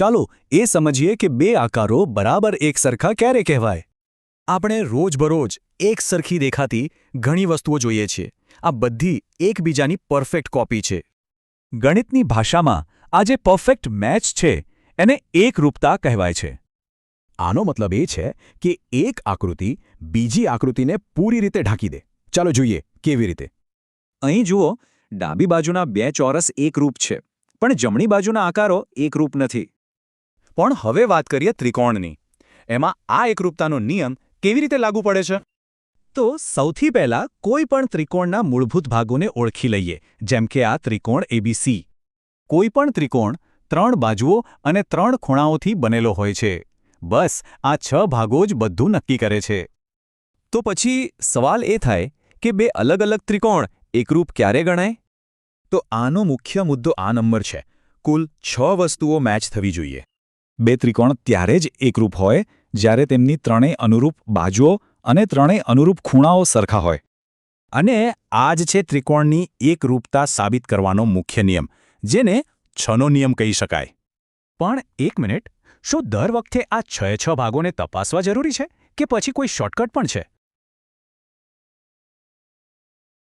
ચાલો એ સમજીએ કે બે આકારો બરાબર એક સરખા ક્યારે કહેવાય. આપણે રોજબરોજ એક સરખી દેખાતી ઘણી વસ્તુઓ જોઈએ છીએ. આ બધી એકબીજાની પરફેક્ટ કોપી છે. ગણિતની ભાષામાં આ જે પરફેક્ટ મેચ છે એને એકરૂપતા કહેવાય છે. આનો મતલબ એ છે કે એક આકૃતિ બીજી આકૃતિને પૂરી રીતે ઢાંકી દે. ચાલો જોઈએ કેવી રીતે. અહીં જુઓ, ડાબી બાજુના બે ચોરસ એકરૂપ છે, પણ જમણી બાજુના આકારો એકરૂપ નથી. પણ હવે વાત કરીએ ત્રિકોણની. એમાં આ એકરૂપતાનો નિયમ કેવી રીતે લાગુ પડે છે? તો સૌથી પહેલા કોઈ પણ ત્રિકોણના મૂળભૂત ભાગોને ઓળખી લઈએ, જેમ કે આ ત્રિકોણ ABC. કોઈ પણ ત્રિકોણ 3 બાજુઓ અને 3 ખૂણાઓથી બનેલો હોય છે. બસ આ 6 ભાગો જ બધું નક્કી કરે છે. તો પછી સવાલ એ થાય કે બે અલગ અલગ ત્રિકોણ એકરૂપ ક્યારે ગણાય? તો આનો મુખ્ય મુદ્દો આ નંબર છે. કુલ 6 વસ્તુઓ મેચ થવી જોઈએ. બે ત્રિકોણ ત્યારે જ એકરૂપ હોય જ્યારે તેમની ત્રણેય અનુરૂપ બાજુઓ અને ત્રણેય અનુરૂપ ખૂણાઓ સરખા હોય. અને આ જ છે ત્રિકોણની એકરૂપતા સાબિત કરવાનો મુખ્ય નિયમ, જેને 6નો નિયમ કહી શકાય. પણ એક મિનિટ, શું દર વખતે આ 6 ભાગોને તપાસવા જરૂરી છે કે પછી કોઈ શોર્ટકટ પણ છે?